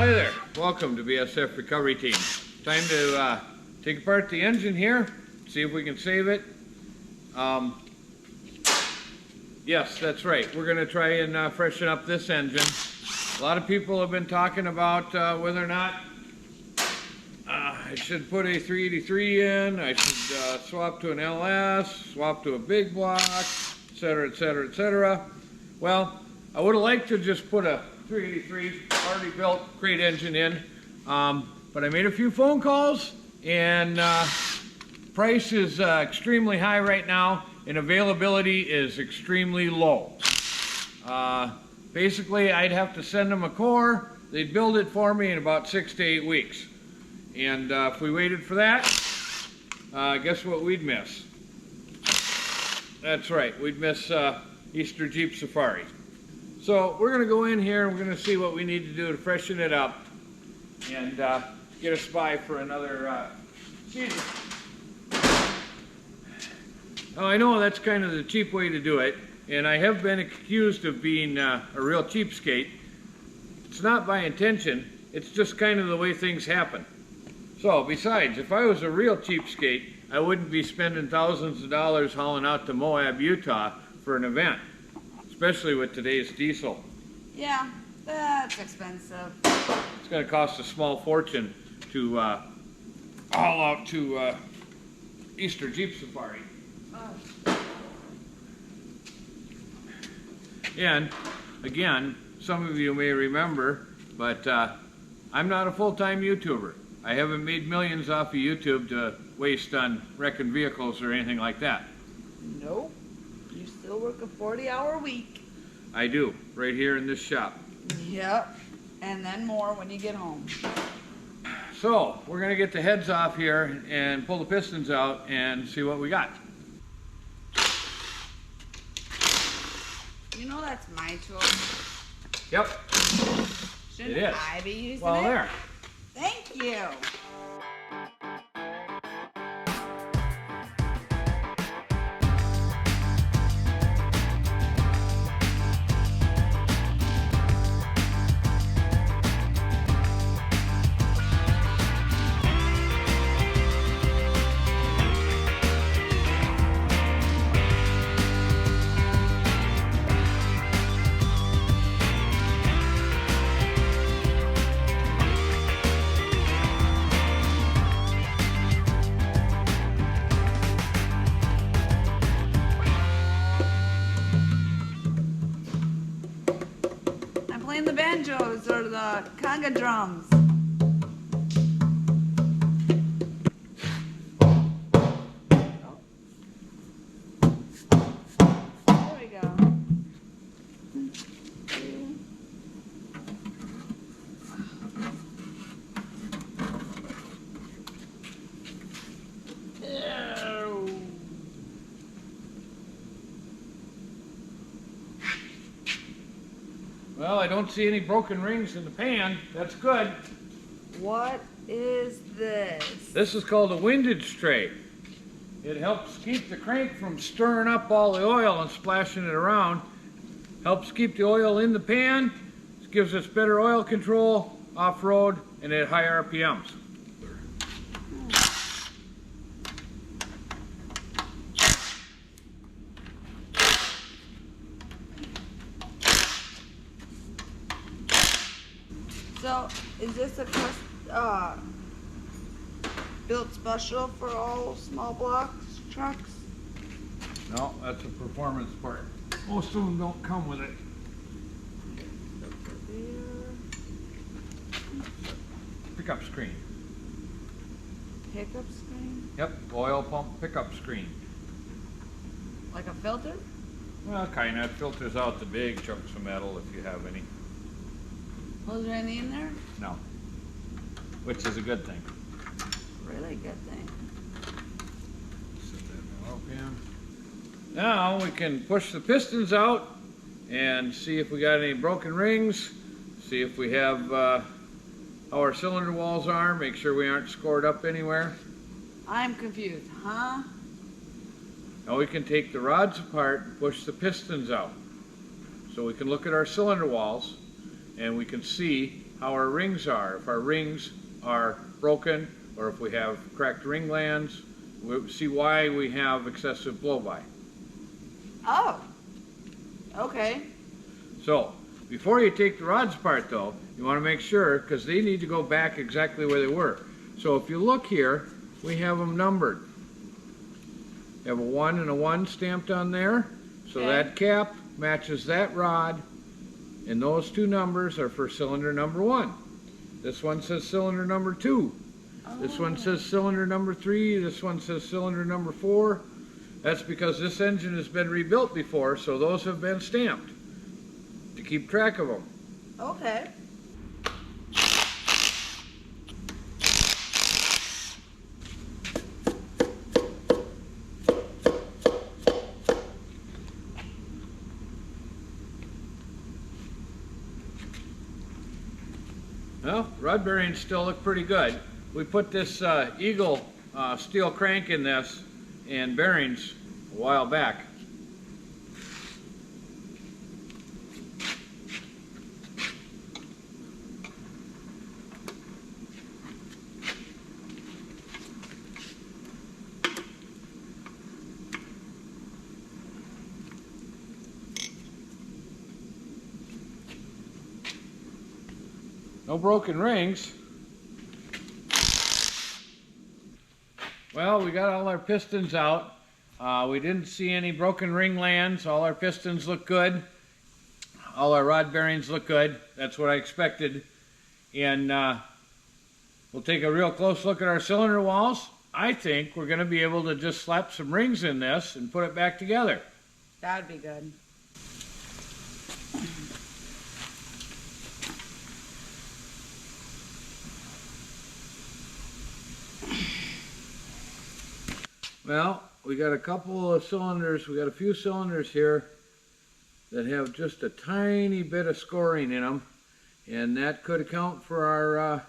Hi there, welcome to BSF Recovery Team. Time to take apart the engine here, see if we can save it. Yes, that's right, we're going to try and freshen up this engine. A lot of people have been talking about whether or not I should put a 383 in, I should swap to an LS, swap to a big block, etc, etc, etc. Well, I would have liked to just put a 383 already built crate engine in, but I made a few phone calls and price is extremely high right now and availability is extremely low. Basically I'd have to send them a core, they'd build it for me in about 6 to 8 weeks, and if we waited for that, guess what we'd miss? That's right, we'd miss Easter Jeep Safari. So we're going to go in here and we're going to see what we need to do to freshen it up and get a spy for another season. Now I know that's kind of the cheap way to do it, and I have been accused of being a real cheapskate. It's not by intention, it's just kind of the way things happen. So besides, if I was a real cheapskate, I wouldn't be spending thousands of dollars hauling out to Moab, Utah for an event. Especially with today's diesel. Yeah, that's expensive. It's going to cost a small fortune to haul out to Easter Jeep Safari. Oh. And again, some of you may remember, but I'm not a full-time YouTuber. I haven't made millions off of YouTube to waste on wrecking vehicles or anything like that. Nope. You still work a 40-hour week. I do, right here in this shop. Yep, and then more when you get home. So, we're going to get the heads off here and pull the pistons out and see what we got. You know that's my tool. Yep. Shouldn't It is. I be using it? Well, there. Thank you. Playing the banjos or the conga drums. There we go. Well, I don't see any broken rings in the pan. That's good. What is this? This is called a windage tray. It helps keep the crank from stirring up all the oil and splashing it around. Helps keep the oil in the pan. It gives us better oil control off-road and at high RPMs. So, is this a built special for all small blocks trucks? No, that's a performance part. Most of them don't come with it. Pickup screen. Pickup screen? Yep, oil pump pickup screen. Like a filter? Well, kind of. It filters out the big chunks of metal if you have any. Was there anything in there? No. Which is a good thing. Really good thing. Set that oil pan. Now we can push the pistons out and see if we got any broken rings, see if we have how our cylinder walls are, make sure we aren't scored up anywhere. I'm confused, huh? Now we can take the rods apart and push the pistons out. So we can look at our cylinder walls and we can see how our rings are. If our rings are broken or if we have cracked ring lands, we'll see why we have excessive blow-by. Oh, okay. So, before you take the rods apart though, you want to make sure, because they need to go back exactly where they were. So if you look here, we have them numbered. You have a 1 and a 1 stamped on there. So Okay. that cap matches that rod, and those two numbers are for cylinder number 1. This one says cylinder number 2. This one says cylinder number 3. This one says cylinder number 4. That's because this engine has been rebuilt before, so those have been stamped to keep track of them. Okay. Well, rod bearings still look pretty good. We put this Eagle steel crank in this and bearings a while back. No broken rings. Well, we got all our pistons out. We didn't see any broken ring lands. All our pistons look good. All our rod bearings look good. That's what I expected. And we'll take a real close look at our cylinder walls. I think we're going to be able to just slap some rings in this and put it back together. That'd be good. Well, we got a couple of cylinders, we got a few cylinders here that have just a tiny bit of scoring in them, and that could account for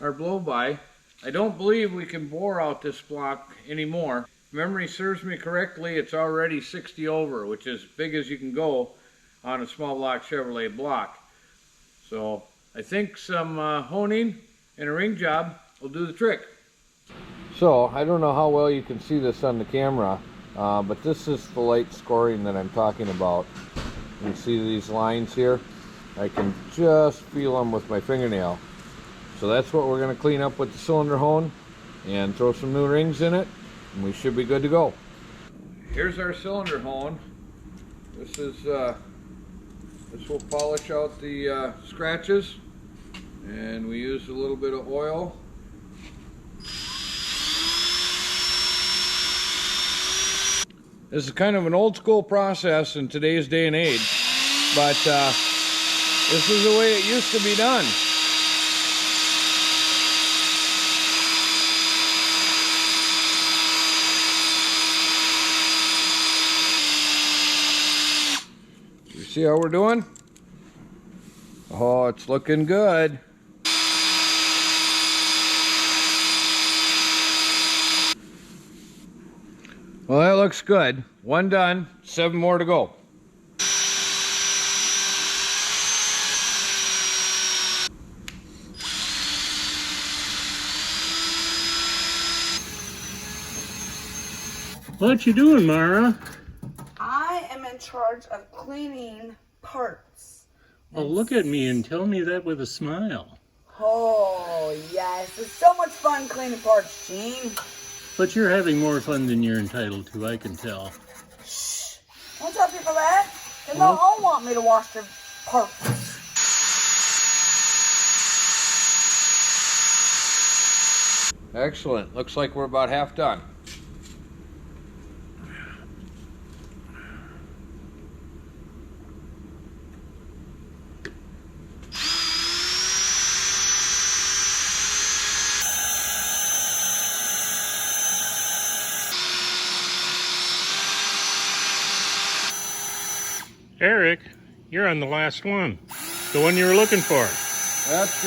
our blow-by. I don't believe we can bore out this block anymore. If memory serves me correctly, it's already 60 over, which is as big as you can go on a small block Chevrolet block. So I think some honing and a ring job will do the trick. So, I don't know how well you can see this on the camera, but this is the light scoring that I'm talking about. You see these lines here? I can just feel them with my fingernail. So that's what we're going to clean up with the cylinder hone and throw some new rings in it, and we should be good to go. Here's our cylinder hone. This will polish out the scratches, and we use a little bit of oil. This is kind of an old school process in today's day and age, but this is the way it used to be done. You see how we're doing? Oh, it's looking good. Well, that looks good. 1 done, 7 more to go. What you doing, Mara? I am in charge of cleaning parts. Well, look at me and tell me that with a smile. Oh, yes. It's so much fun cleaning parts, Gene. But you're having more fun than you're entitled to, I can tell. Shh. Don't tell people that. They don't all want me to wash their parts. Excellent. Looks like we're about half done. Eric, you're on the last one. The one you were looking for.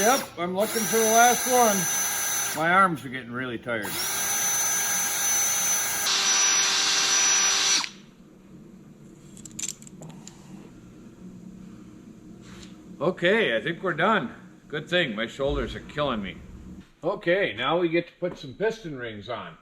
Yep, I'm looking for the last one. My arms are getting really tired. Okay, I think we're done. Good thing, my shoulders are killing me. Okay, now we get to put some piston rings on.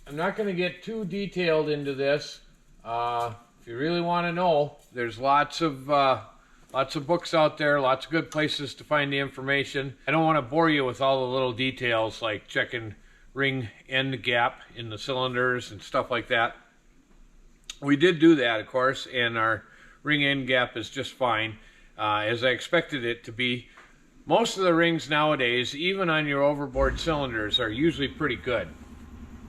I'm not going to get too detailed into this. If you really want to know, there's lots of books out there, lots of good places to find the information. I don't want to bore you with all the little details like checking ring end gap in the cylinders and stuff like that. We did do that, of course, and our ring end gap is just fine, as I expected it to be. Most of the rings nowadays, even on your overboard cylinders, are usually pretty good.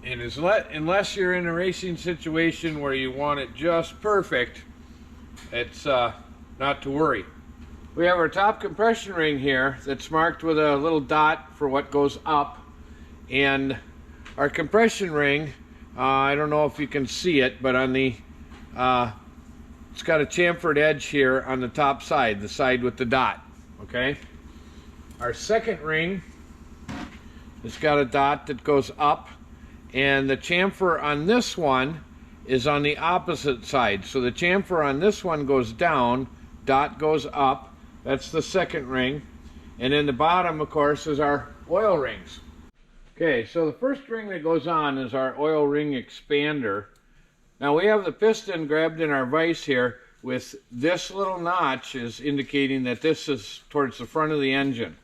And unless you're in a racing situation where you want it just perfect, it's not to worry. We have our top compression ring here that's marked with a little dot for what goes up. And our compression ring, I don't know if you can see it, but on the, it's got a chamfered edge here on the top side, the side with the dot, okay? Our second ring, it's got a dot that goes up, and the chamfer on this one is on the opposite side. So the chamfer on this one goes down, dot goes up, that's the second ring. And then the bottom, of course, is our oil rings. Okay, so the first ring that goes on is our oil ring expander. Now we have the piston grabbed in our vise here with this little notch is indicating that this is towards the front of the engine.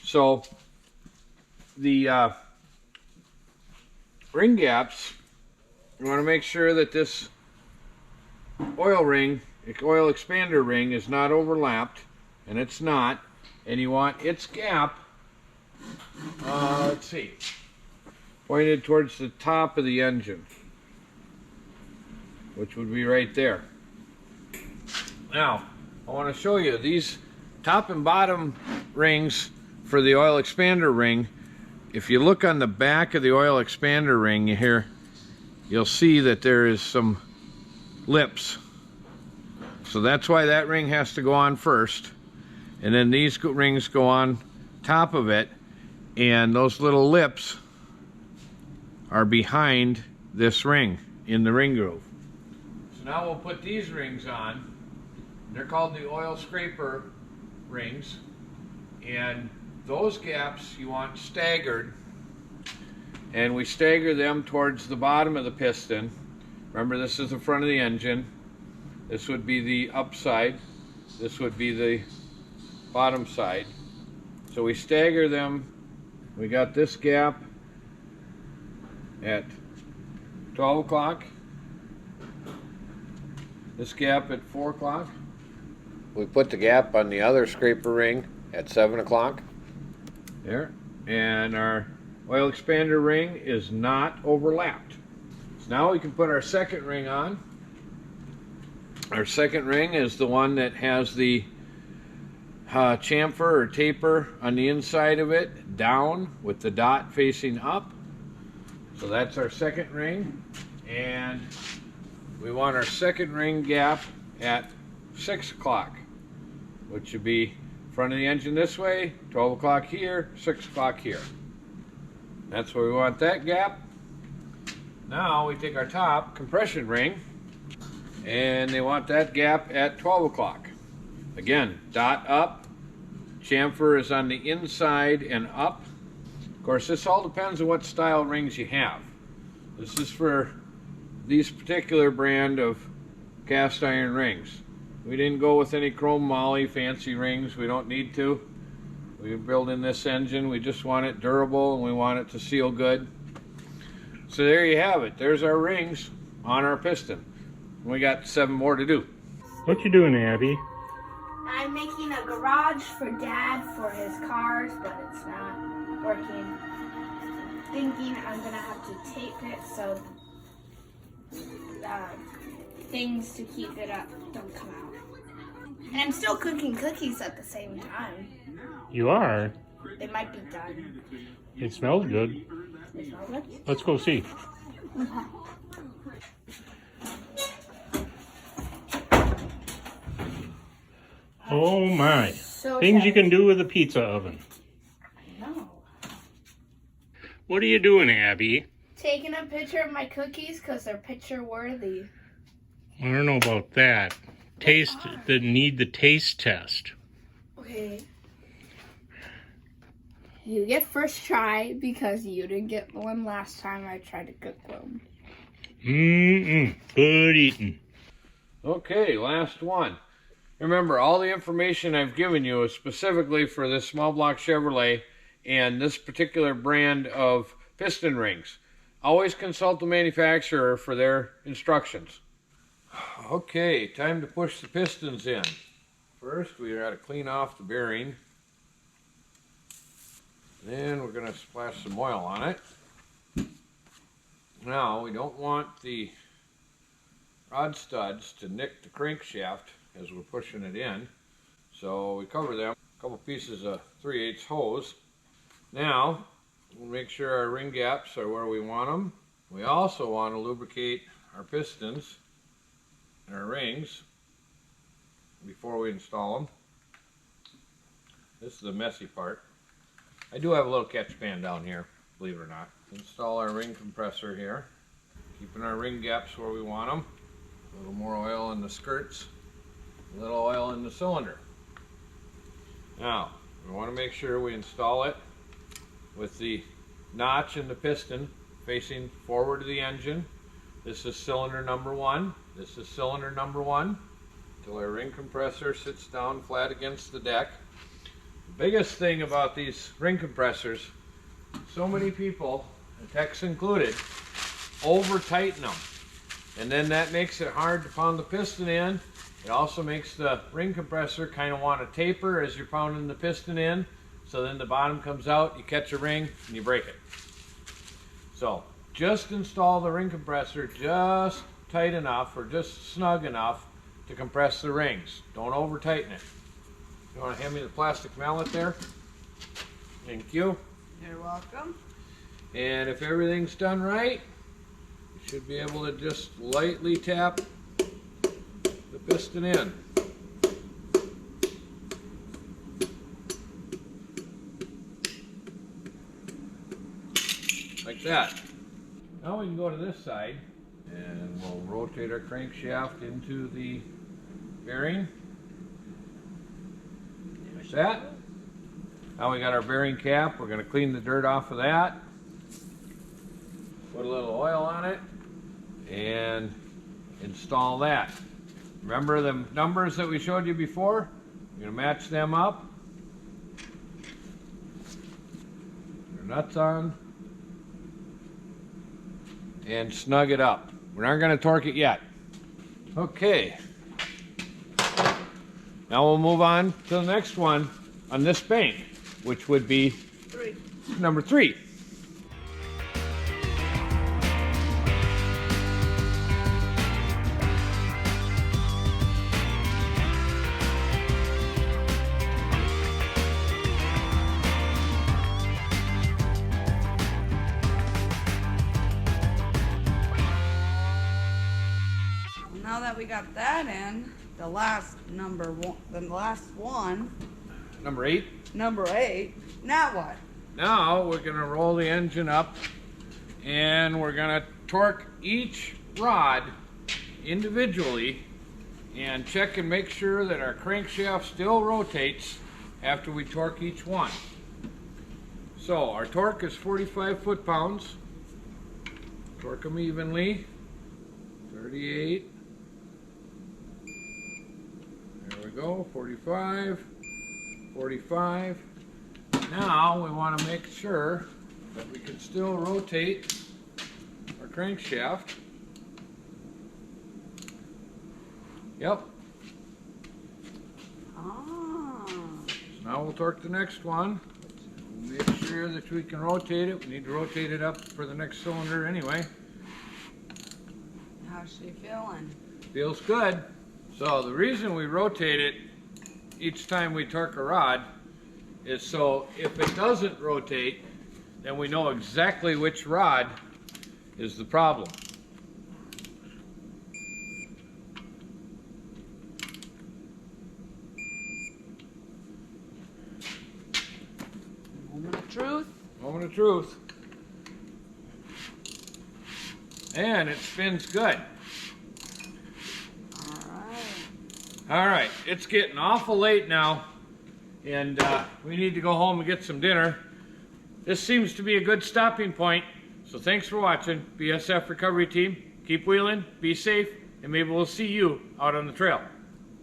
So the ring gaps, you want to make sure that this oil expander ring is not overlapped, and it's not, and you want its gap, let's see, pointed towards the top of the engine, which would be right there. Now, I want to show you these top and bottom rings for the oil expander ring. If you look on the back of the oil expander ring here, you'll see that there is some lips. So that's why that ring has to go on first. And then these rings go on top of it. And those little lips are behind this ring in the ring groove. So now we'll put these rings on. They're called the oil scraper rings. And those gaps you want staggered, and we stagger them towards the bottom of the piston. Remember, this is the front of the engine. This would be the up side. This would be the bottom side. So we stagger them. We got this gap at 12 o'clock. This gap at 4 o'clock. We put the gap on the other scraper ring at 7 o'clock. There, and our oil expander ring is not overlapped. So now we can put our second ring on. Our second ring is the one that has the chamfer or taper on the inside of it, down with the dot facing up. So that's our second ring, and we want our second ring gap at 6 o'clock, which would be front of the engine this way, 12 o'clock here, 6 o'clock here. That's where we want that gap. Now we take our top compression ring, and they want that gap at 12 o'clock. Again, dot up, chamfer is on the inside and up. Of course, this all depends on what style rings you have. This is for these particular brand of cast iron rings. We didn't go with any chrome moly fancy rings. We don't need to. We build in this engine. We just want it durable, and we want it to seal good. So there you have it. There's our rings on our piston. We got 7 more to do. What you doing, Abby? I'm making a garage for Dad for his cars, but it's not working. Thinking I'm gonna have to tape it so things to keep it up don't come out. And I'm still cooking cookies at the same time. You are? They might be done. It smells good. They smell good? Let's go see. Okay. Oh my. So Things you heavy. can do with a pizza oven. No. What are you doing, Abby? Taking a picture of my cookies because they're picture worthy. I don't know about that. Need the taste test. Okay. You get first try because you didn't get one last time I tried to cook them. Good eating. Okay, last one. Remember, all the information I've given you is specifically for this small block Chevrolet and this particular brand of piston rings. Always consult the manufacturer for their instructions. Okay, time to push the pistons in. First, we got to clean off the bearing. Then we're going to splash some oil on it. Now, we don't want the rod studs to nick the crankshaft as we're pushing it in. So we cover them, a couple pieces of 3/8 hose. Now, we'll make sure our ring gaps are where we want them. We also want to lubricate our pistons and our rings before we install them. This is the messy part. I do have a little catch pan down here, believe it or not. Install our ring compressor here, keeping our ring gaps where we want them. A little more oil in the skirts, a little oil in the cylinder. Now, we want to make sure we install it with the notch in the piston facing forward to the engine. This is cylinder number 1. This is cylinder number 1. Until our ring compressor sits down flat against the deck. The biggest thing about these ring compressors, so many people, techs included, over tighten them. And then that makes it hard to pound the piston in. It also makes the ring compressor kind of want to taper as you're pounding the piston in. So then the bottom comes out, you catch a ring, and you break it. So just install the ring compressor just tight enough or just snug enough to compress the rings. Don't over tighten it. You want to hand me the plastic mallet there? Thank you. You're welcome. And if everything's done right, you should be able to just lightly tap the piston in. Like that. Now we can go to this side and we'll rotate our crankshaft into the bearing. Like that. Now we got our bearing cap. We're going to clean the dirt off of that. Put a little oil on it and install that. Remember the numbers that we showed you before? We're going to match them up. Put our nuts on. And snug it up. We're not going to torque it yet. Okay. Now we'll move on to the next one on this bank, which would be number 3. Now that we got that in, the last one, Number 8. number 8. Now what? Now we're going to roll the engine up and we're going to torque each rod individually and check and make sure that our crankshaft still rotates after we torque each one. So our torque is 45 foot-pounds. Torque them evenly. 38. There we go, 45, 45. Now we want to make sure that we can still rotate our crankshaft. Yep. Ah. So now we'll torque the next one. Make sure that we can rotate it. We need to rotate it up for the next cylinder anyway. How's she feeling? Feels good. So the reason we rotate it each time we torque a rod is so if it doesn't rotate, then we know exactly which rod is the problem. Moment of truth. Moment of truth. And it spins good. All right, it's getting awful late now, and we need to go home and get some dinner. this seems to be a good stopping point. So thanks for watching, BSF Recovery Team. Keep wheeling, be safe, and maybe we'll see you out on the trail.